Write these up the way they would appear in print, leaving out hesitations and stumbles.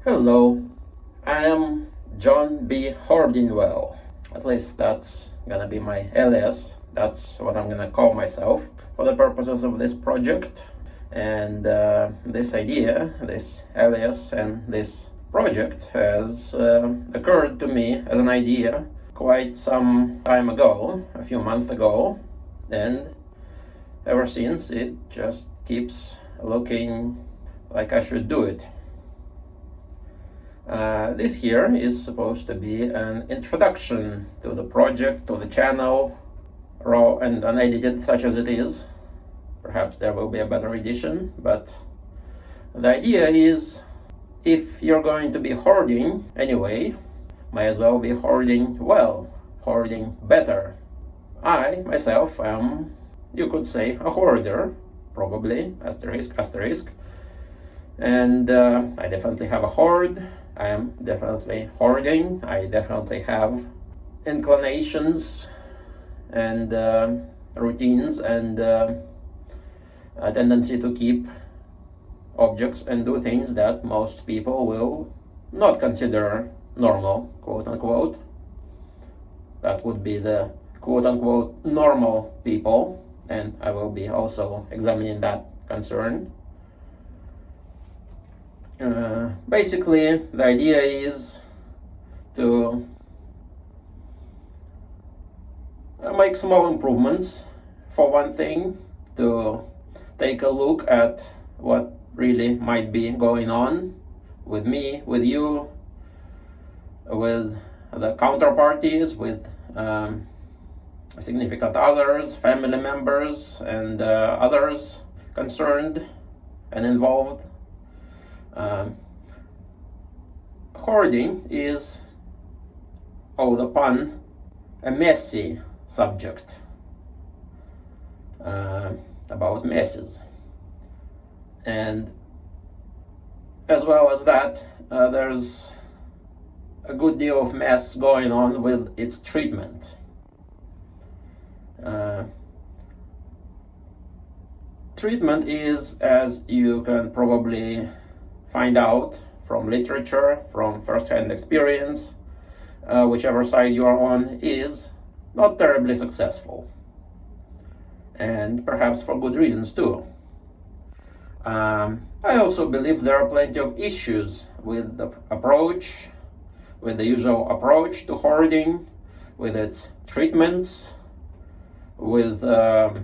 Hello, I am John B HoardingWell. At least that's gonna be my alias. That's what I'm gonna call myself for the purposes of this project. And this idea, this alias, and this project has occurred to me as an idea quite some time ago, a few months ago, and ever since it just keeps looking like I should do it. This here is supposed to be an introduction to the project, to the channel, raw and unedited such as it is. Perhaps there will be a better edition, but the idea is, if you're going to be hoarding anyway, might as well be hoarding well, hoarding better. I, myself, am, you could say, a hoarder, probably, asterisk, and I definitely have a hoard. I am definitely hoarding. I definitely have inclinations and routines and a tendency to keep objects and do things that most people will not consider normal, quote unquote. That would be the quote unquote normal people, and I will be also examining that concern. Basically, the idea is to make small improvements. For one thing, to take a look at what really might be going on with me, with you, with the counterparties, with significant others, family members, and others concerned and involved. Hoarding is, oh the pun, a messy subject about messes. And as well as that, there's a good deal of mess going on with its treatment. Treatment is, as you can probably find out from literature, from first-hand experience, whichever side you are on, is not terribly successful. And perhaps for good reasons too. I also believe there are plenty of issues with the approach, with the usual approach to hoarding, with its treatments, with the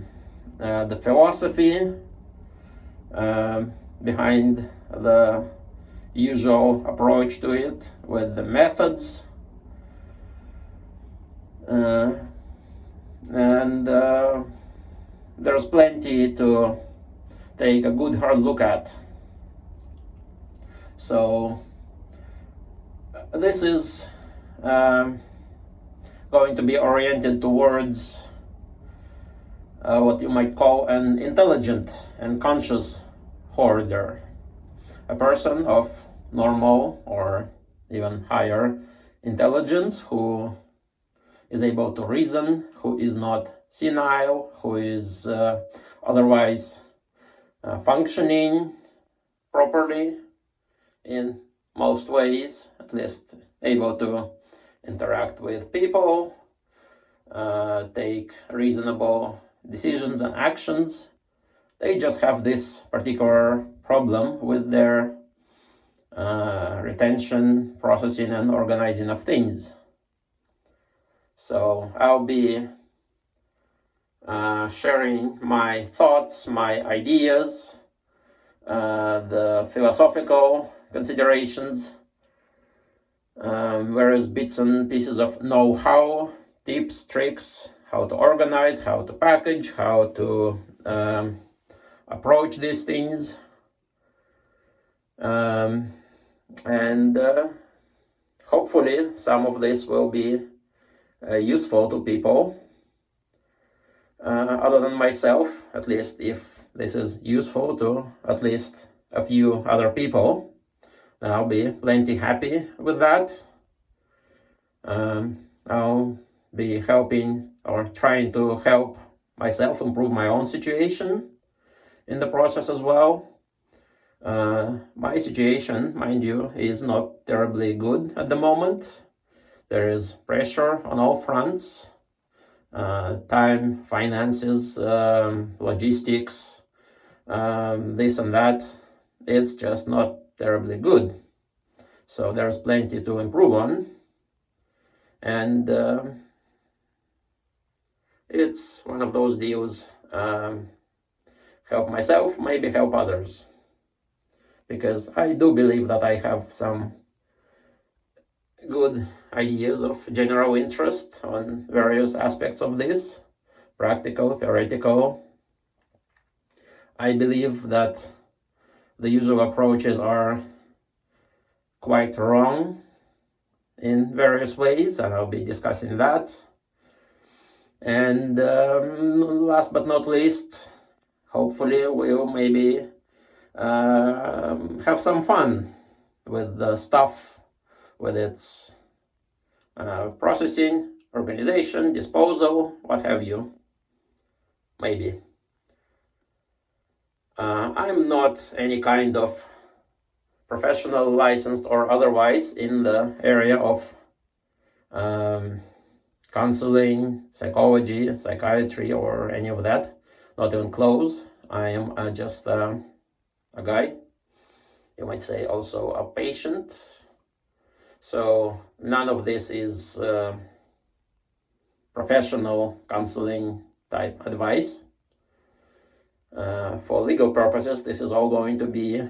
philosophy behind the usual approach to it, with the methods, and there's plenty to take a good hard look at. So this is going to be oriented towards what you might call an intelligent and conscious hoarder, a person of normal or even higher intelligence who is able to reason, who is not senile, who is otherwise functioning properly in most ways, at least able to interact with people, take reasonable decisions and actions. They just have this particular problem with their retention, processing, and organizing of things. So I'll be sharing my thoughts, my ideas, the philosophical considerations, various bits and pieces of know-how, tips, tricks, how to organize, how to package, how to approach these things, and hopefully some of this will be useful to people other than myself, at least if this is useful to at least a few other people. I'll be plenty happy with that. I'll be helping or trying to help myself improve my own situation in the process as well. My situation, mind you, is not terribly good at the moment. There is pressure on all fronts. Time, finances, logistics, this and that. It's just not terribly good. So there's plenty to improve on. And it's one of those deals, help myself, maybe help others. Because I do believe that I have some good ideas of general interest on various aspects of this, practical, theoretical. I believe that the usual approaches are quite wrong in various ways, and I'll be discussing that. And last but not least, hopefully we'll maybe have some fun with the stuff, with its processing, organization, disposal, what have you. Maybe. I'm not any kind of professional, licensed or otherwise in the area of counseling, psychology, psychiatry, or any of that. Not even close. I am just a guy. You might say also a patient. So none of this is professional counseling type advice. For legal purposes, this is all going to be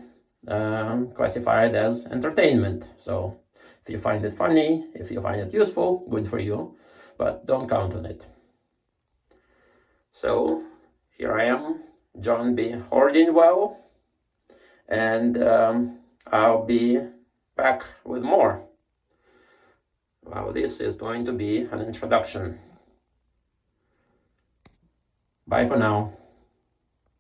classified as entertainment. So if you find it funny, if you find it useful, good for you, but don't count on it. So here I am, John B HoardingWell, and I'll be back with more. Well, this is going to be an introduction. Bye for now.